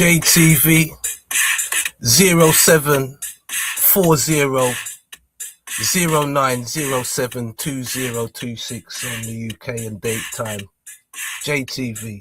JTV 074009072026 on the UK and date time. JTV.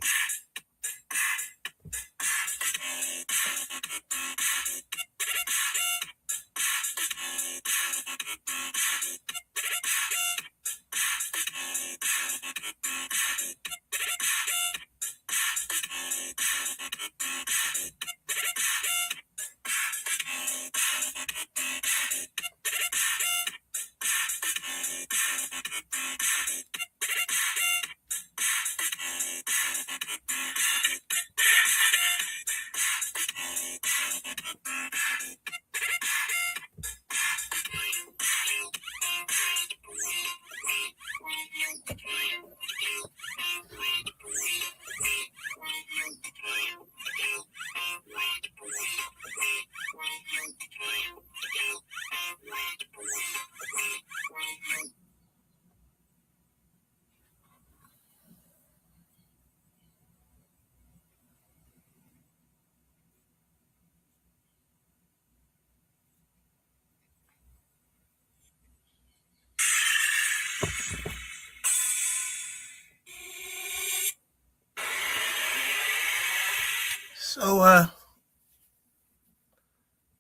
So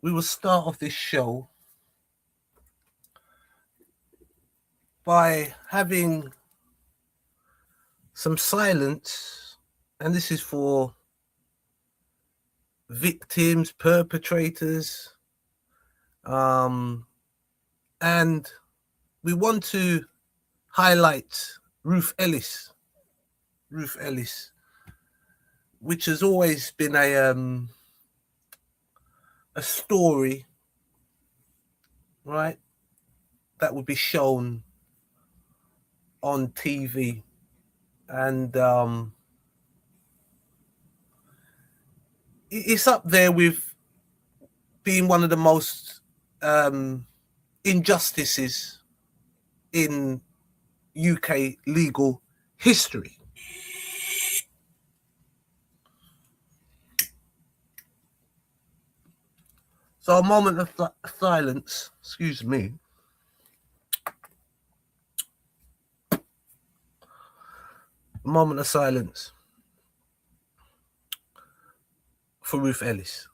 we will start off this show by having some silence, and this is for victims, perpetrators, and we want to highlight Ruth Ellis, which has always been a story, right, that would be shown on TV, and it's up there with being one of the most injustices in UK legal history. So a moment of silence, excuse me. A moment of silence for Ruth Ellis.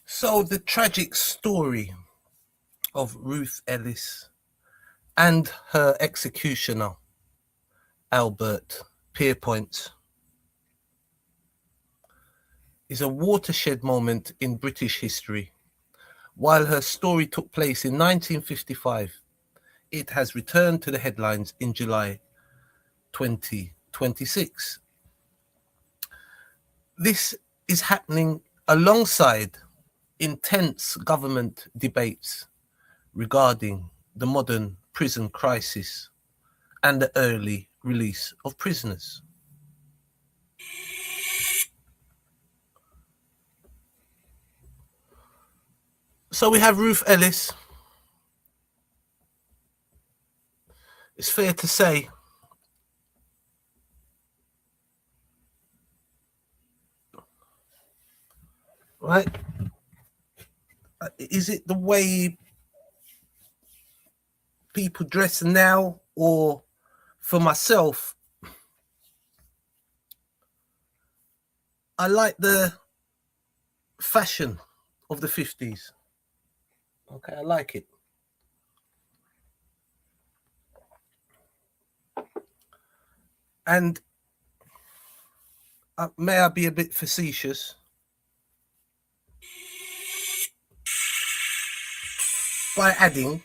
So the tragic story of Ruth Ellis and her executioner, Albert Peirepoint, is a watershed moment in British history. While her story took place in 1955, it has returned to the headlines in July 2026. This is happening alongside intense government debates regarding the modern prison crisis and the early release of prisoners. So we have Ruth Ellis. It's fair to say right? Is it the way people dress now, or for myself, I like the fashion of the 50s. Okay, I like it. And may I be a bit facetious? By adding,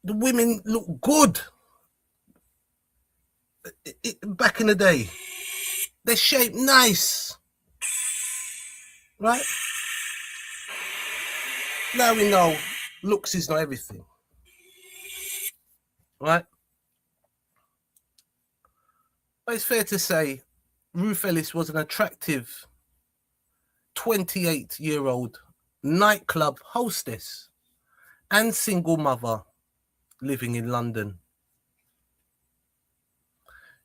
the women look good. Back in the day, they're shaped nice, right? Now we know looks is not everything, right? But it's fair to say Ruth Ellis was an attractive 28-year-old nightclub hostess and single mother living in London.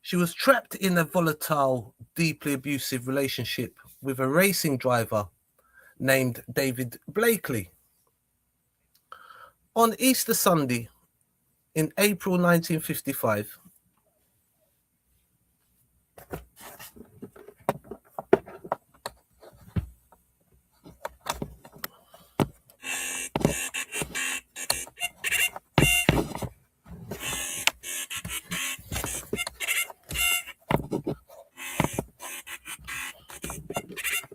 She was trapped in a volatile, deeply abusive relationship with a racing driver named David Blakely. On Easter Sunday in April 1955,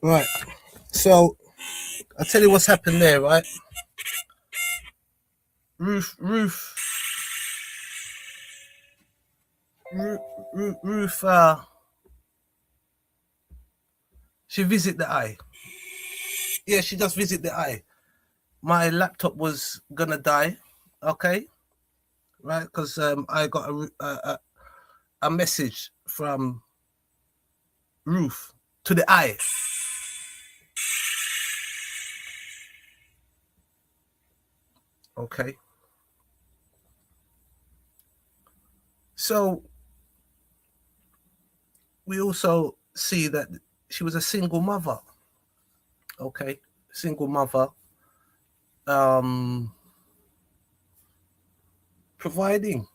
right, so I'll tell you what's happened there, right? Ruth, she visit the eye. Yeah, she just visit the eye. My laptop was gonna die, okay, right? Because I got a message from Ruth to the eye. Okay. So we also see that she was a single mother. Okay, single mother. Providing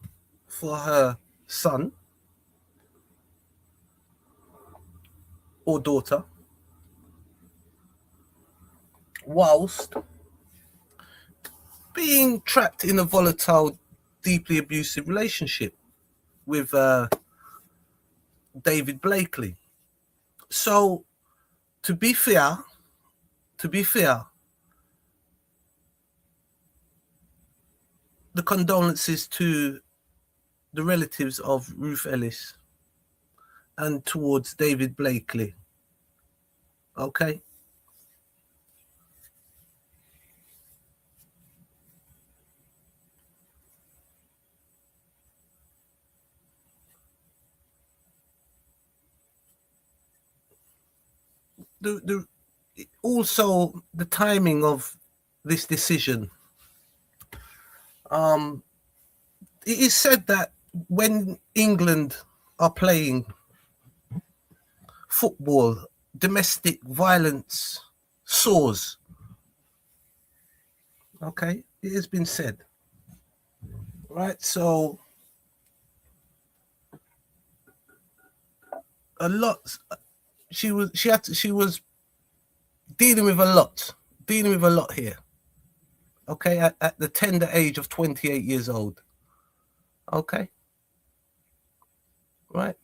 for her son or daughter, whilst being trapped in a volatile, deeply abusive relationship with David Blakely. So, to be fair, the condolences to the relatives of Ruth Ellis and towards David Blakely. Okay? Also the timing of this decision. It is said that when England are playing football, domestic violence soars. Okay, it has been said. Right, so a lot. She was dealing with a lot here. Okay, at the tender age of 28 years old. Okay, right.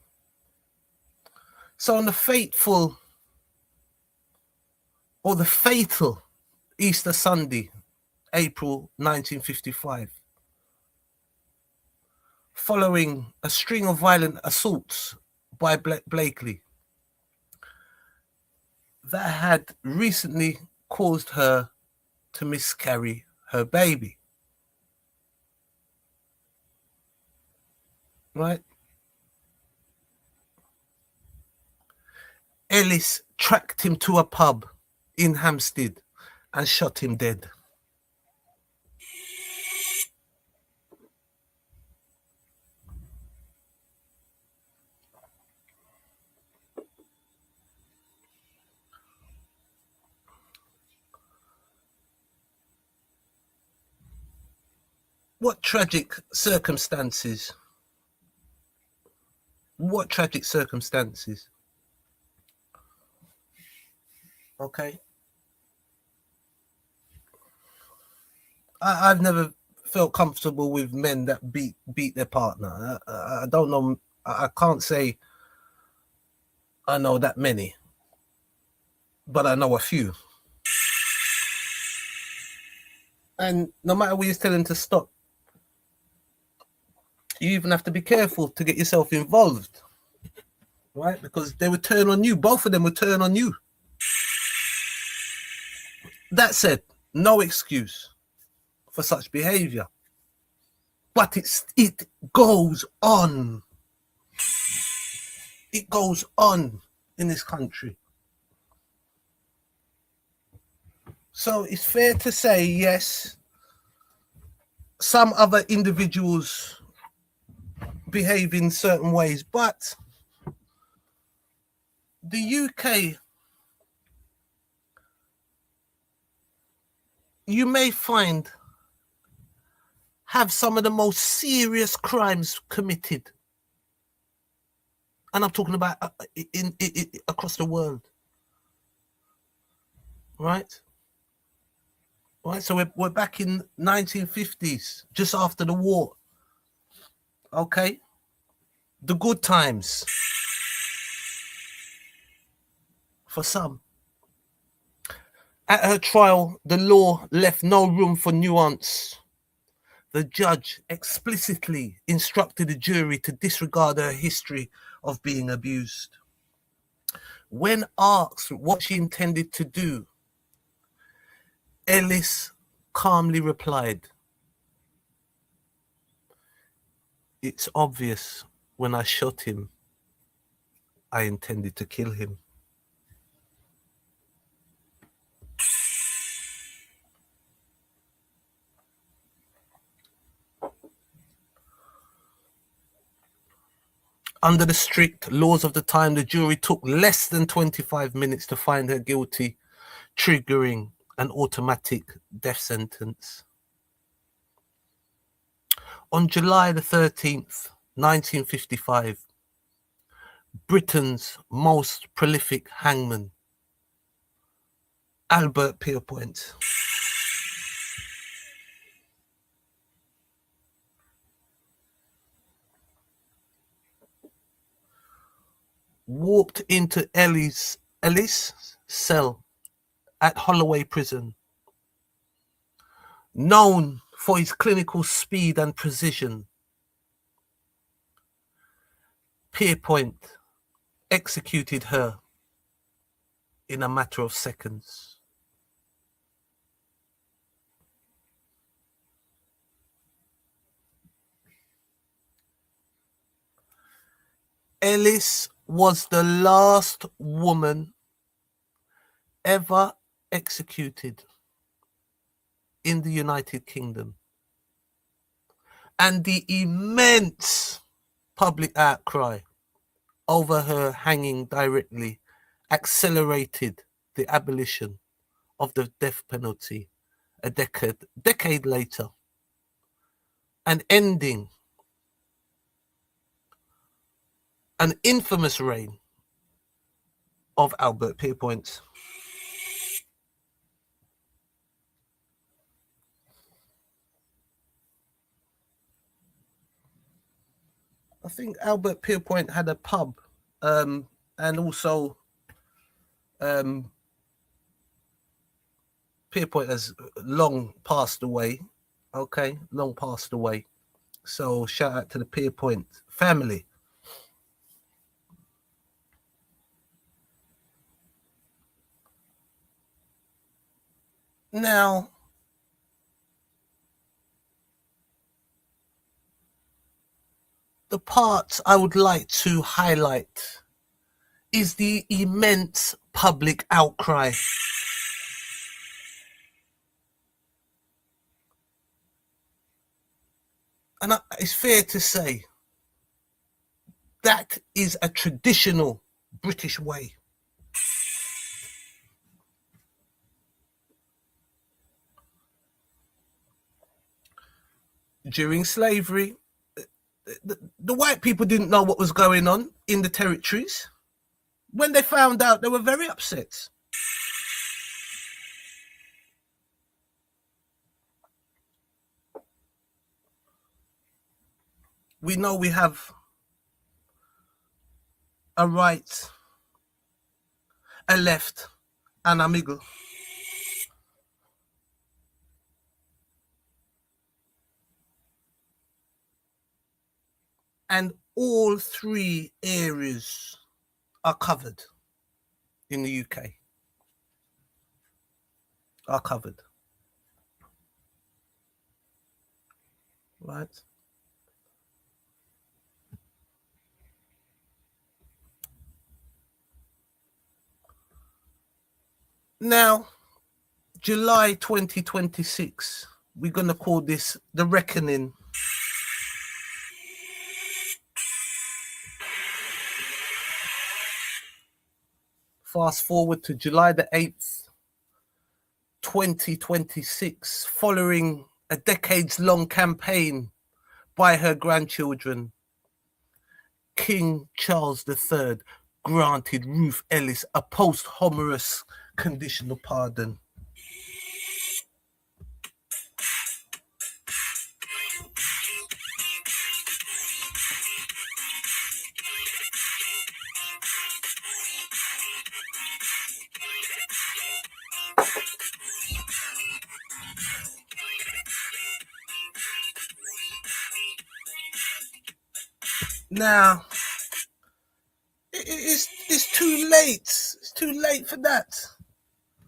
So on the fatal Easter Sunday, April 1955. Following a string of violent assaults by Blakely that had recently caused her to miscarry her baby. Right? Ellis tracked him to a pub in Hampstead and shot him dead. What tragic circumstances. What tragic circumstances. Okay. I've never felt comfortable with men that beat their partner. I don't know. I can't say I know that many, but I know a few. And no matter what you're telling to stop, you even have to be careful to get yourself involved, right? Because they would turn on you. Both of them would turn on you. That said, no excuse for such behavior. But it goes on. It goes on in this country. So it's fair to say, yes, some other individuals behave in certain ways, but the UK, you may find, have some of the most serious crimes committed. And I'm talking about in across the world. Right? Right, so we're back in 1950s, just after the war. Okay? The good times. For some. At her trial, the law left no room for nuance. The judge explicitly instructed the jury to disregard her history of being abused. When asked what she intended to do, Ellis calmly replied, "It's obvious when I shot him, I intended to kill him." Under the strict laws of the time, the jury took less than 25 minutes to find her guilty, triggering an automatic death sentence. On July the 13th, 1955, Britain's most prolific hangman, Albert Peirepoint, walked into Ellis' cell at Holloway Prison. Known for his clinical speed and precision, Peirepoint executed her in a matter of seconds. Ellis was the last woman ever executed in the United Kingdom, and the immense public outcry over her hanging directly accelerated the abolition of the death penalty a decade later, and ending an infamous reign of Albert Peirepoint. I think Albert Peirepoint had a pub, and also Peirepoint has long passed away. Okay, long passed away. So shout out to the Peirepoint family. Now, the part I would like to highlight is the immense public outcry. And it's fair to say that is a traditional British way. During slavery, the white people didn't know what was going on in the territories. When they found out, they were very upset. We know we have a right, a left, and a middle. And all three areas are covered in the UK. Are covered. Right? Now, July 2026, we're going to call this the reckoning. Fast forward to July the 8th, 2026, following a decades-long campaign by her grandchildren, King Charles III granted Ruth Ellis a posthumous conditional pardon. Now, it's too late. It's too late for that.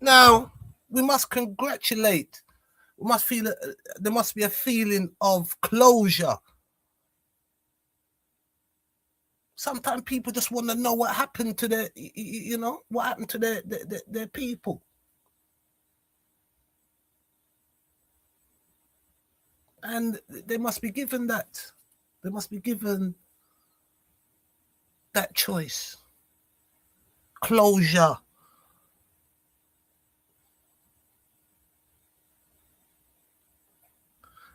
Now, we must congratulate. We must feel there must be a feeling of closure. Sometimes people just want to know what happened to their, what happened to their people. And they must be given that. They must be given that choice. Closure.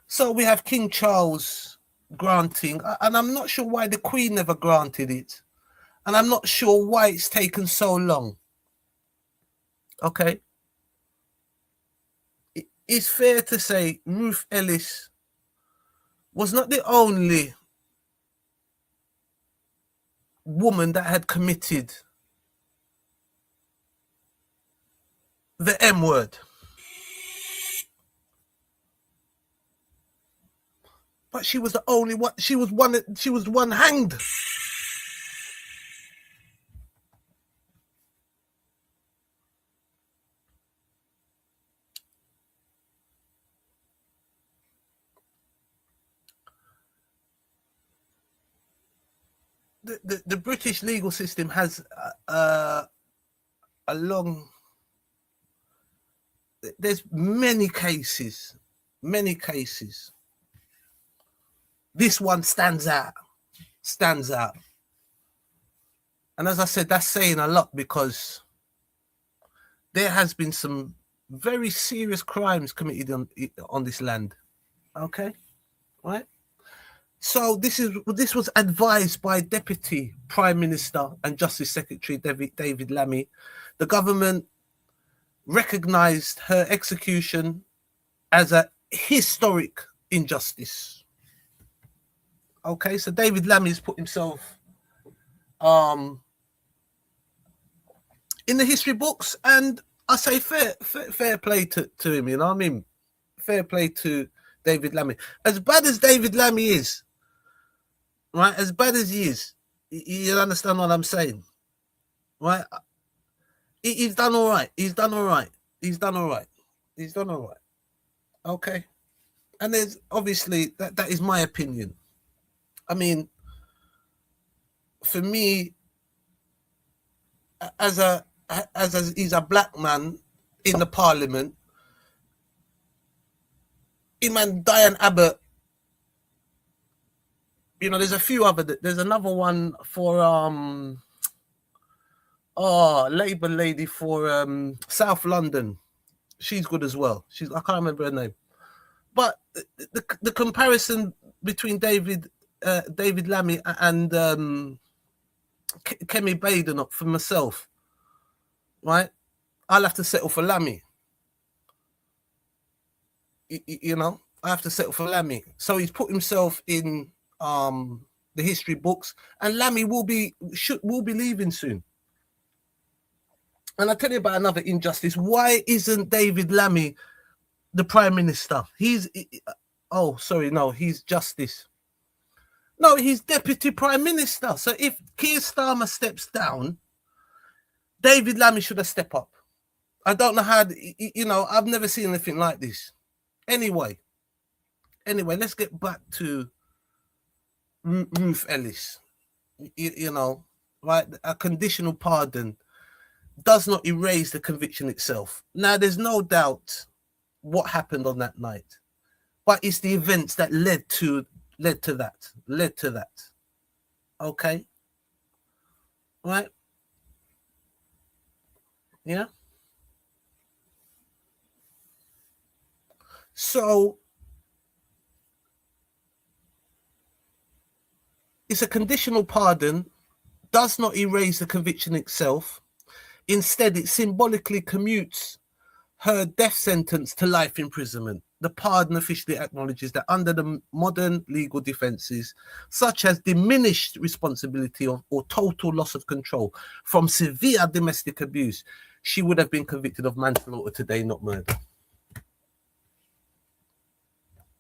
So we have King Charles granting, and I'm not sure why the Queen never granted it. And I'm not sure why it's taken so long. Okay. It's fair to say Ruth Ellis was not the only woman that had committed the M word. But she was the only one. She was one hanged. The British legal system has a long. There's many cases. This one stands out. And as I said, that's saying a lot, because there has been some very serious crimes committed on this land. Okay, right? So this was advised by Deputy Prime Minister and Justice Secretary David Lammy. The government recognised her execution as a historic injustice. Okay, so David Lammy's put himself in the history books, and I say fair play to him, you know what I mean? Fair play to David Lammy. As bad as David Lammy is, right? As bad as he is, you understand what I'm saying, right? He's done all right. He's done all right. He's done all right. He's done all right. Okay. And there's obviously that is my opinion. I mean, for me, as he's a black man in the parliament, him and Diane Abbott, you know, there's a few other. There's another one for Labour lady for South London. She's good as well. I can't remember her name. But the comparison between David Lammy and Kemi Badenoch for myself, right? I'll have to settle for Lammy. You know, I have to settle for Lammy. So he's put himself in the history books, and Lammy will be leaving soon. And I'll tell you about another injustice. Why isn't David Lammy the Prime Minister? He's Justice. No, he's Deputy Prime Minister. So if Keir Starmer steps down, David Lammy should have stepped up. I don't know how, you know, I've never seen anything like this. Anyway, let's get back to Ruth Ellis. You know, right? A conditional pardon does not erase the conviction itself. Now, there's no doubt what happened on that night, but it's the events that led to that. Okay, right? Yeah. So it's a conditional pardon, does not erase the conviction itself. Instead, it symbolically commutes her death sentence to life imprisonment. The pardon officially acknowledges that under the modern legal defences, such as diminished responsibility or total loss of control from severe domestic abuse, she would have been convicted of manslaughter today, not murder.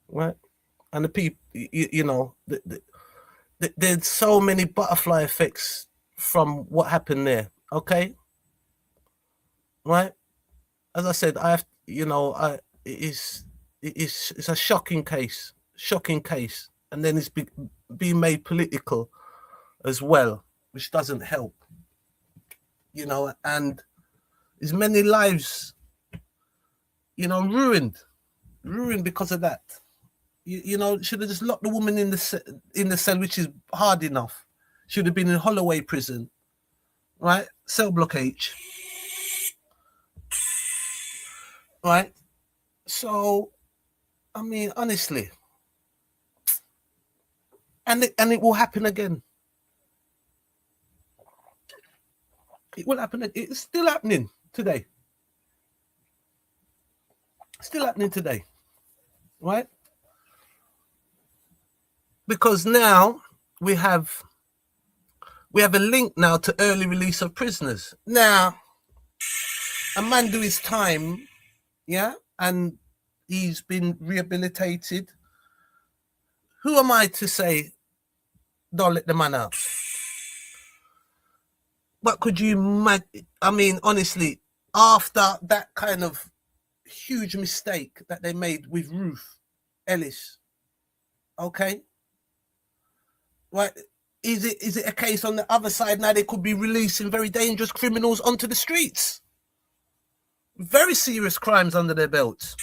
Right? And the people, you know, there's so many butterfly effects from what happened there. Okay? Right? As I said, it's a shocking case, and then it's being made political as well, which doesn't help, you know, and there's many lives, you know, ruined because of that. You know, should have just locked the woman in the cell, which is hard enough. Should have been in Holloway prison, right? Cell block H. Right, so I mean, honestly, and it will happen again. It will happen. It's still happening today. Right? Because now we have a link now to early release of prisoners. Now, a man do his time. Yeah, and he's been rehabilitated. Who am I to say, don't let the man out? But could you I mean, honestly, after that kind of huge mistake that they made with Ruth Ellis, okay? Right, is it a case on the other side now they could be releasing very dangerous criminals onto the streets? Very serious crimes under their belts.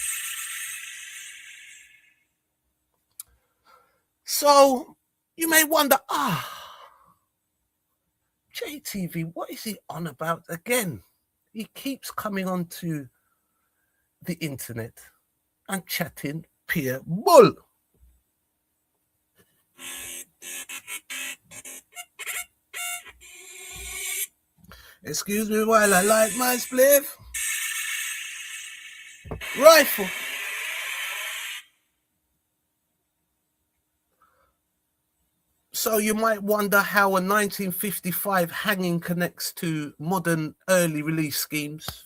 So you may wonder, JTV, what is he on about again? He keeps coming onto the internet and chatting pure bull. Excuse me while I light my spliff. Rifle. So you might wonder how a 1955 hanging connects to modern early release schemes.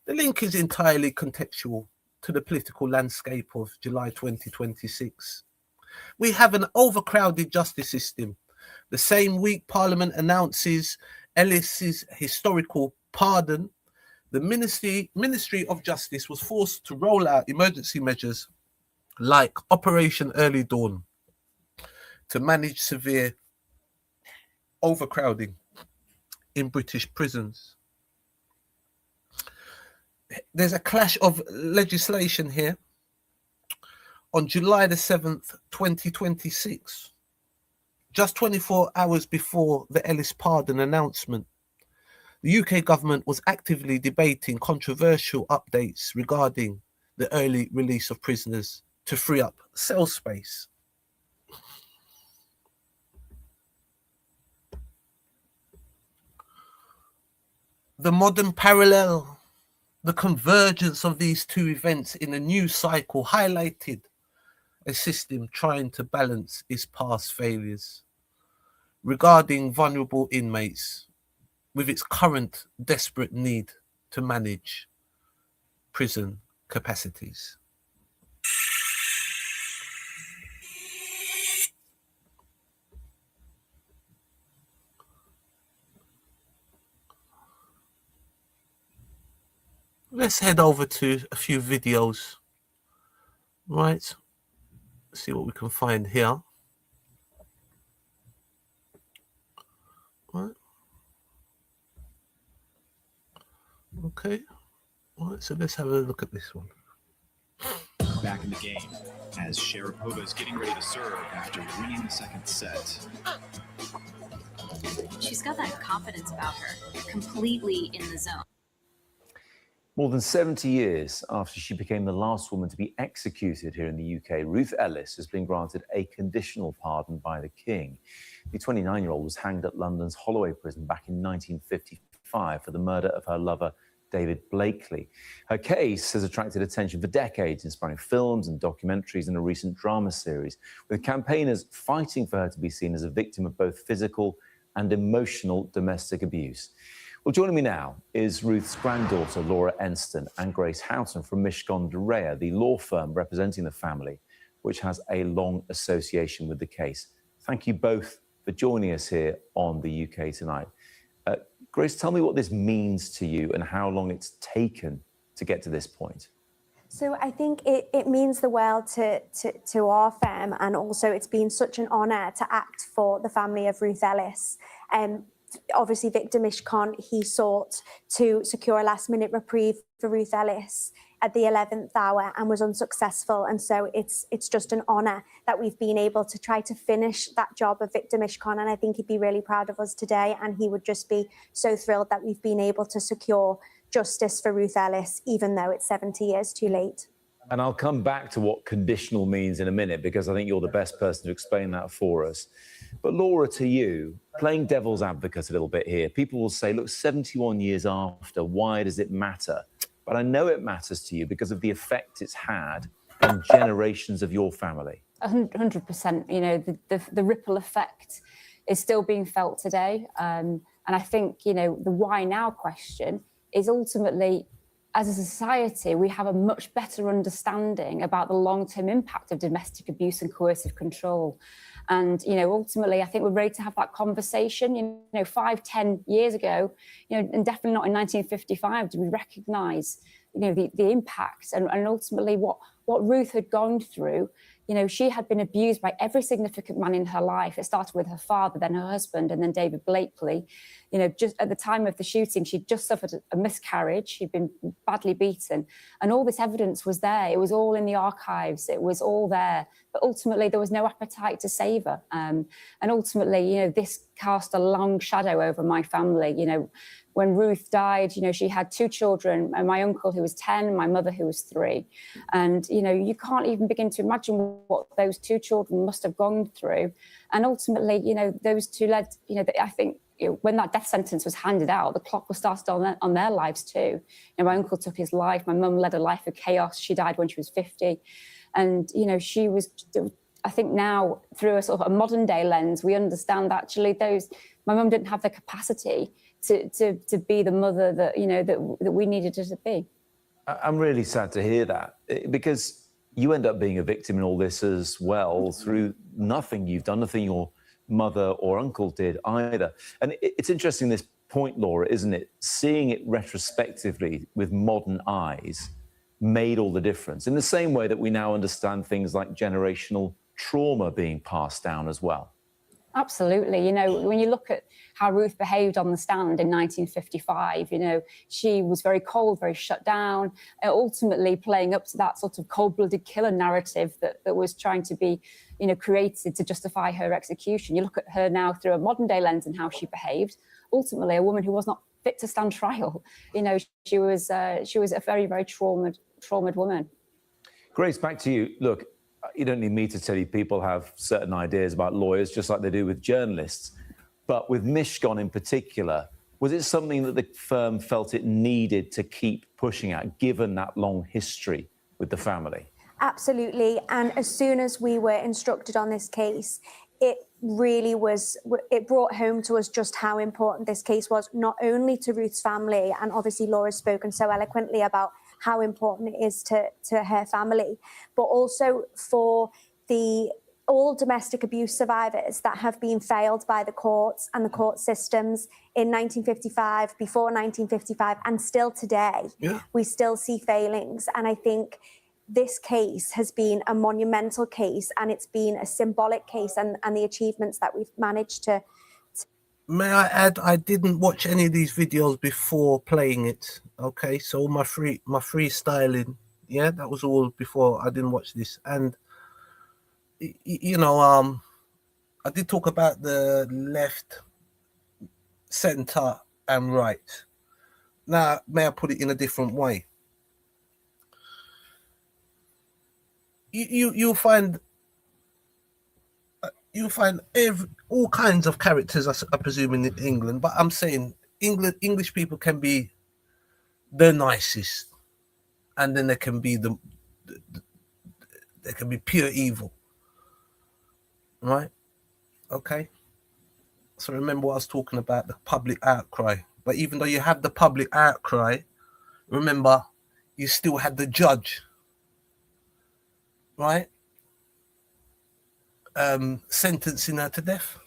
The link is entirely contextual to the political landscape of July 2026. We have an overcrowded justice system. The same week Parliament announces Ellis's historical pardon, the Ministry of Justice was forced to roll out emergency measures like Operation Early Dawn to manage severe overcrowding in British prisons. There's a clash of legislation here. On July the 7th, 2026, just 24 hours before the Ellis pardon announcement, the UK government was actively debating controversial updates regarding the early release of prisoners to free up cell space. The modern parallel, the convergence of these two events in a new cycle highlighted a system trying to balance its past failures regarding vulnerable inmates with its current desperate need to manage prison capacities. Let's head over to a few videos, right? See what we can find here. Right. Okay. All right, so let's have a look at this one. Back in the game as Sharapova is getting ready to serve after winning the second set. She's got that confidence about her, completely in the zone. More than 70 years after she became the last woman to be executed here in the UK, Ruth Ellis has been granted a conditional pardon by the King. The 29-year-old was hanged at London's Holloway prison back in 1955 for the murder of her lover, David Blakely. Her case has attracted attention for decades, inspiring films and documentaries and a recent drama series, with campaigners fighting for her to be seen as a victim of both physical and emotional domestic abuse. Well, joining me now is Ruth's granddaughter, Laura Enston, and Grace Houghton from Mishcon de Rea, the law firm representing the family, which has a long association with the case. Thank you both for joining us here on the UK Tonight. Grace, tell me what this means to you and how long it's taken to get to this point. So I think it means the world to our firm, and also it's been such an honour to act for the family of Ruth Ellis. Obviously, Victor Mishcon, he sought to secure a last-minute reprieve for Ruth Ellis at the 11th hour and was unsuccessful. And so it's just an honour that we've been able to try to finish that job of Victor Mishcon. And I think he'd be really proud of us today. And he would just be so thrilled that we've been able to secure justice for Ruth Ellis, even though it's 70 years too late. And I'll come back to what conditional means in a minute, because I think you're the best person to explain that for us. But Laura, to you, playing devil's advocate a little bit here, people will say, look, 71 years after, why does it matter? But I know it matters to you because of the effect it's had on generations of your family. 100%. You know, the ripple effect is still being felt today. And I think, you know, the why now question is ultimately, as a society, we have a much better understanding about the long-term impact of domestic abuse and coercive control. And, you know, ultimately, I think we're ready to have that conversation. You know, 5-10 years ago, you know, and definitely not in 1955, did we recognise, you know, the impacts and ultimately what Ruth had gone through. You know, she had been abused by every significant man in her life. It started with her father, then her husband, and then David Blakely. You know, just at the time of the shooting, she'd just suffered a miscarriage. She'd been badly beaten. And all this evidence was there. It was all in the archives. It was all there. But ultimately, there was no appetite to save her. And ultimately, you know, this cast a long shadow over my family. You know, when Ruth died, you know, she had 2 children, and my uncle who was 10, and my mother who was 3. And, you know, you can't even begin to imagine what those 2 children must have gone through. And ultimately, you know, those 2 led, you know, I think, you know, when that death sentence was handed out, the clock was started on their lives too. You know, my uncle took his life. My mum led a life of chaos. She died when she was 50. And, you know, she was, I think now through a sort of a modern day lens, we understand that actually my mum didn't have the capacity to be the mother that, you know, that we needed her to be. I'm really sad to hear that, because you end up being a victim in all this as well through nothing you've done, nothing your mother or uncle did either. And it's interesting, this point, Laura, isn't it? Seeing it retrospectively with modern eyes made all the difference, in the same way that we now understand things like generational trauma being passed down as well. Absolutely. You know, when you look at how Ruth behaved on the stand in 1955, you know, she was very cold, very shut down, ultimately playing up to that sort of cold-blooded killer narrative that was trying to be, you know, created to justify her execution. You look at her now through a modern-day lens and how she behaved. Ultimately, a woman who was not fit to stand trial. You know, she was a very, very traumatized woman. Grace, back to you. Look, you don't need me to tell you people have certain ideas about lawyers, just like they do with journalists. But with Mishcon in particular, was it something that the firm felt it needed to keep pushing at, given that long history with the family? Absolutely. And as soon as we were instructed on this case, it really was, it brought home to us just how important this case was, not only to Ruth's family, and obviously Laura's spoken so eloquently about how important it is to her family, but also for all domestic abuse survivors that have been failed by the courts and the court systems in 1955, before 1955, and still today. Yeah. We still see failings. And I think this case has been a monumental case, and it's been a symbolic case, and the achievements that we've managed to. May I add, I didn't watch any of these videos before playing it. Okay, so my freestyling, yeah, that was all before. I didn't watch this. And you know, I did talk about the left, center, and right. Now, may I put it in a different way? You'll find all kinds of characters, I presume, in England. But I'm saying English people can be the nicest, and then they can be they can be pure evil. Right? Okay. So remember what I was talking about, the public outcry. But even though you have the public outcry, remember you still had the judge, right? Sentencing her to death.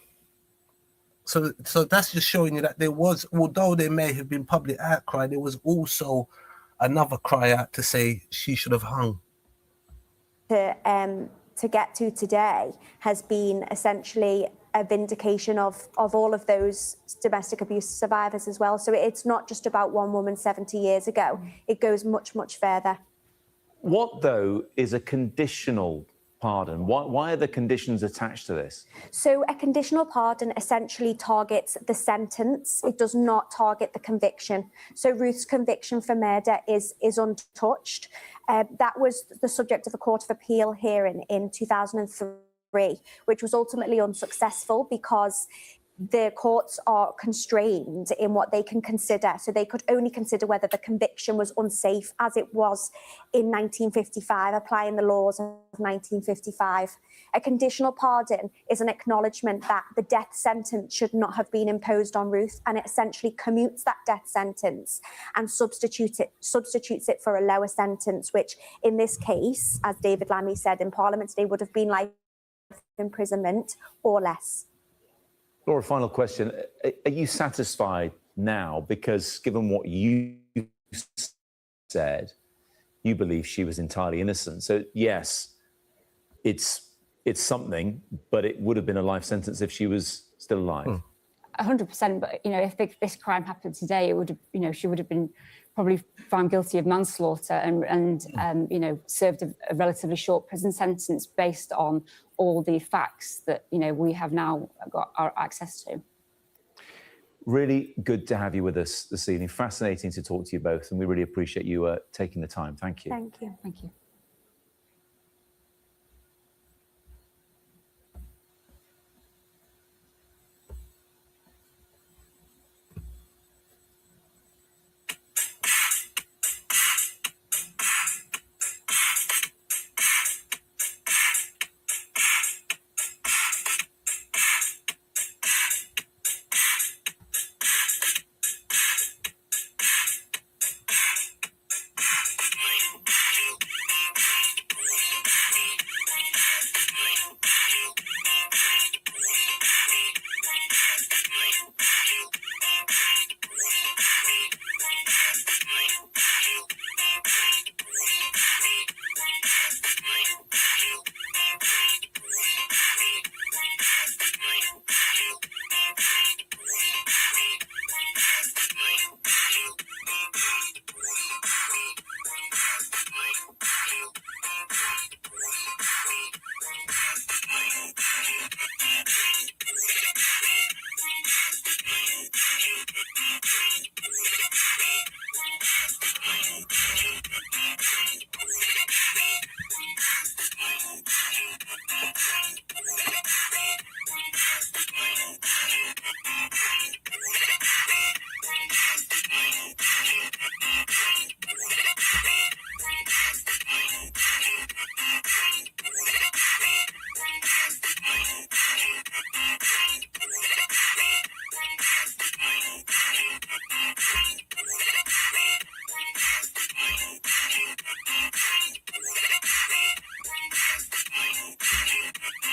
So that's just showing you that there was, although there may have been public outcry, there was also another cry out to say she should have hung. To get to today has been essentially a vindication of all of those domestic abuse survivors as well. So it's not just about one woman 70 years ago. It goes much, much further. What, though, is a conditional pardon? Why are the conditions attached to this? So a conditional pardon essentially targets the sentence. It does not target the conviction. So Ruth's conviction for murder is untouched. That was the subject of a Court of Appeal hearing in 2003, which was ultimately unsuccessful because the courts are constrained in what they can consider. So they could only consider whether the conviction was unsafe, as it was in 1955, applying the laws of 1955. A conditional pardon is an acknowledgement that the death sentence should not have been imposed on Ruth, and it essentially commutes that death sentence and substitutes it for a lower sentence, which in this case, as David Lammy said in Parliament today, would have been life imprisonment or less. Laura, final question. Are you satisfied now? Because given what you said, you believe she was entirely innocent. So yes, it's something, but it would have been a life sentence if she was still alive. 100%. But, you know, if this crime happened today, it would have, you know, she would have been probably found guilty of manslaughter and you know, served a relatively short prison sentence based on all the facts that, you know, we have now got our access to. Really good to have you with us this evening. Fascinating to talk to you both, and we really appreciate you taking the time. Thank you. Thank you. Thank you.